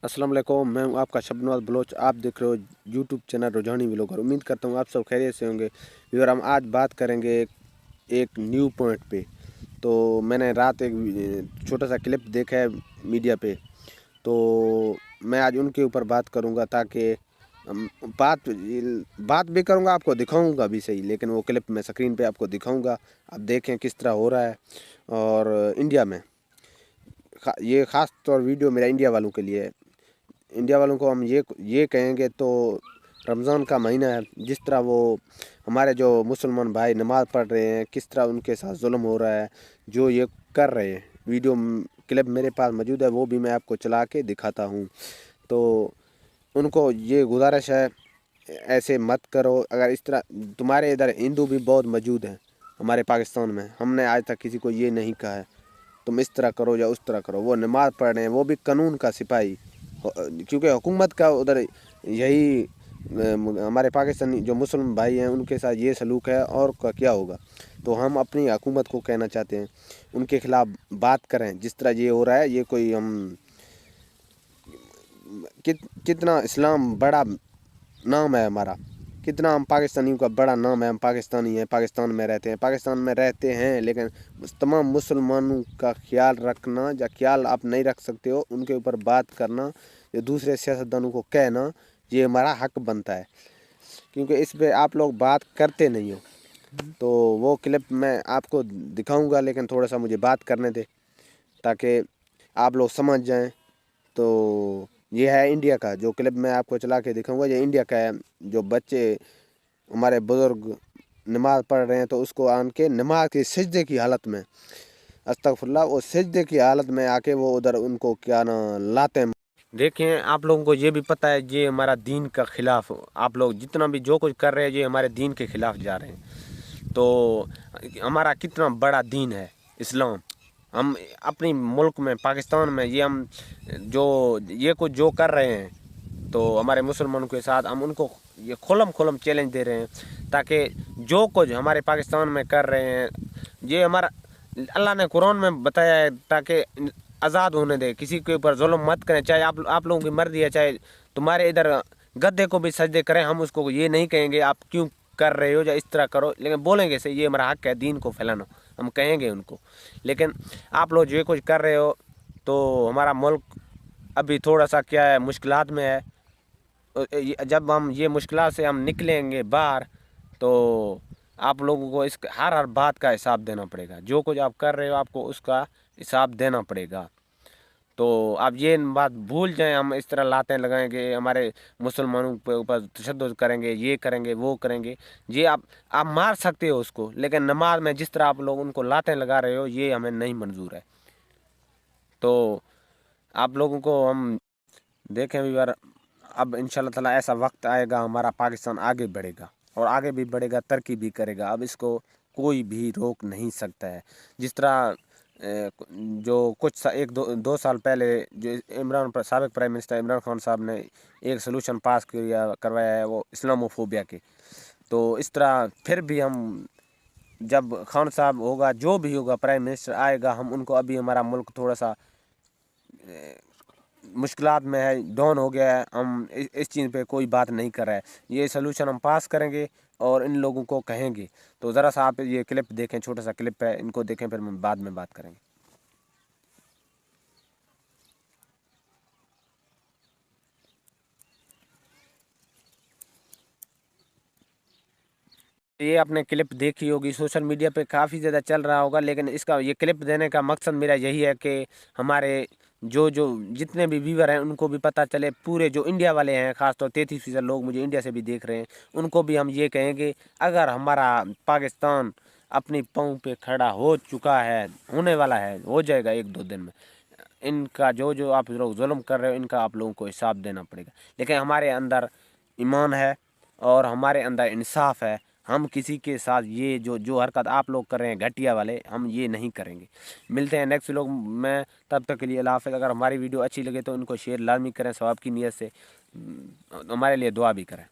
अस्सलाम वालेकुम, मैं हूं आपका शबनवाज बलोच। आप देख रहे हो यूट्यूब चैनल रुझानी व्लॉगर। उम्मीद करता हूं आप सब खैरियत से होंगे। व्यूअर, हम आज बात करेंगे एक न्यू पॉइंट पे। तो मैंने रात एक छोटा सा क्लिप देखा है मीडिया पे, तो मैं आज उनके ऊपर बात करूंगा ताकि हम बात भी करूंगा, आपको दिखाऊंगा भी सही, लेकिन वो क्लिप मैं स्क्रीन पे आपको दिखाऊंगा। आप देखें किस तरह हो रहा है। और इंडिया में ये ख़ास तौर वीडियो मेरा इंडिया वालों के लिए है। इंडिया वालों को हम ये कहेंगे तो रमज़ान का महीना है, जिस तरह वो हमारे जो मुसलमान भाई नमाज़ पढ़ रहे हैं, किस तरह उनके साथ जुल्म हो रहा है, जो ये कर रहे हैं। वीडियो क्लिप मेरे पास मौजूद है, वो भी मैं आपको चला के दिखाता हूँ। तो उनको ये गुजारिश है, ऐसे मत करो। अगर इस तरह तुम्हारे इधर हिंदू भी बहुत मौजूद हैं हमारे पाकिस्तान में, हमने आज तक किसी को ये नहीं कहा है तुम इस तरह करो या उस तरह करो। वो नमाज़ पढ़ रहे हैं, वो भी कानून का सिपाही, क्योंकि हुकूमत का उधर यही हमारे पाकिस्तानी जो मुस्लिम भाई हैं उनके साथ ये सलूक है, और का क्या होगा। तो हम अपनी हुकूमत को कहना चाहते हैं, उनके ख़िलाफ़ बात करें। जिस तरह ये हो रहा है, ये कोई हम कितना इस्लाम बड़ा नाम है हमारा, कितना हम पाकिस्तानियों का बड़ा नाम है। हम पाकिस्तानी हैं, पाकिस्तान में रहते हैं, लेकिन तमाम मुसलमानों का ख्याल रखना, या ख्याल आप नहीं रख सकते हो, उनके ऊपर बात करना या दूसरे सियासतदानों को कहना, ये हमारा हक बनता है, क्योंकि इस पे आप लोग बात करते नहीं हो। तो वो क्लिप मैं आपको दिखाऊंगा, लेकिन थोड़ा सा मुझे बात करने दे ताकि आप लोग समझ जाएं। तो ये है इंडिया का जो क्लिप मैं आपको चला के दिखाऊंगा, ये इंडिया का है। जो बच्चे हमारे बुज़ुर्ग नमाज़ पढ़ रहे हैं, तो उसको आन के नमाज की सजदे की हालत में, अस्तगफुरुल्लाह, वो सजदे की हालत में आके वो उधर उनको क्या ना लाते हैं। देखें, आप लोगों को ये भी पता है ये हमारा दीन का ख़िलाफ़, आप लोग जितना भी जो कुछ कर रहे हैं ये हमारे दीन के ख़िलाफ़ जा रहे हैं। तो हमारा कितना बड़ा दीन है इस्लाम। हम अपनी मुल्क में पाकिस्तान में ये हम ये कुछ जो कर रहे हैं, तो हमारे मुसलमानों के साथ हम उनको ये खोलम चैलेंज दे रहे हैं, ताकि जो कुछ हमारे पाकिस्तान में कर रहे हैं, ये हमारा अल्लाह ने कुरान में बताया है, ताकि आज़ाद होने दे, किसी के ऊपर जुल्म मत करें। चाहे आप लोगों की मर्जी है, चाहे तुम्हारे इधर गद्दे को भी सजदे करें, हम उसको ये नहीं कहेंगे आप क्यों कर रहे हो या इस तरह करो, लेकिन बोलेंगे से ये हमारा हक है दीन को फैलाना, हम कहेंगे उनको। लेकिन आप लोग जो कुछ कर रहे हो, तो हमारा मुल्क अभी थोड़ा सा क्या है, मुश्किलात में है। जब हम ये मुश्किलात से हम निकलेंगे बाहर, तो आप लोगों को इस हर बात का हिसाब देना पड़ेगा। जो कुछ आप कर रहे हो आपको उसका हिसाब देना पड़ेगा। तो आप ये बात भूल जाएं, हम इस तरह लातें लगाएंगे, हमारे मुसलमानों के ऊपर तशद्दुद करेंगे, ये करेंगे वो करेंगे। ये आप मार सकते हो उसको, लेकिन नमाज में जिस तरह आप लोग उनको लातें लगा रहे हो, ये हमें नहीं मंजूर है। तो आप लोगों को हम देखें भी बार, अब इंशाल्लाह ताला ऐसा वक्त आएगा, हमारा पाकिस्तान आगे बढ़ेगा और आगे भी बढ़ेगा, तरक्की भी करेगा। अब इसको कोई भी रोक नहीं सकता है। जिस तरह जो एक दो साल पहले जो साबिक प्राइम मिनिस्टर इमरान खान साहब ने एक सलूशन पास करवाया है, वो इस्लामोफोबिया के। तो इस तरह फिर भी हम, जब खान साहब होगा, जो भी होगा प्राइम मिनिस्टर आएगा, हम उनको, अभी हमारा मुल्क थोड़ा सा मुश्किलात में है, डाउन हो गया है, हम इस चीज़ पे कोई बात नहीं कर रहा है। ये सलूशन हम पास करेंगे और इन लोगों को कहेंगे। तो ज़रा सा आप ये क्लिप देखें, छोटा सा क्लिप है, इनको देखें, फिर हम बाद में बात करेंगे। ये आपने क्लिप देखी होगी, सोशल मीडिया पे काफ़ी ज़्यादा चल रहा होगा, लेकिन इसका ये क्लिप देने का मकसद मेरा यही है कि हमारे जो जो जितने भी व्यूवर हैं उनको भी पता चले, पूरे जो इंडिया वाले हैं, ख़ासतौर 33% लोग मुझे इंडिया से भी देख रहे हैं, उनको भी हम ये कहेंगे, अगर हमारा पाकिस्तान अपनी पाँव पे खड़ा हो चुका है, होने वाला है, हो जाएगा 1-2 दिन में, इनका जो जो आप लोग जुल्म कर रहे हो, इनका आप लोगों को हिसाब देना पड़ेगा। लेकिन हमारे अंदर ईमान है और हमारे अंदर इंसाफ है। हम किसी के साथ ये जो जो हरकत आप लोग कर रहे हैं घटिया वाले, हम ये नहीं करेंगे। मिलते हैं नेक्स्ट व्लॉग में, तब तक के लिए अल्लाह हाफ़िज़। अगर हमारी वीडियो अच्छी लगे तो इनको शेयर लाजमी करें, सवाब की नीयत से हमारे लिए दुआ भी करें।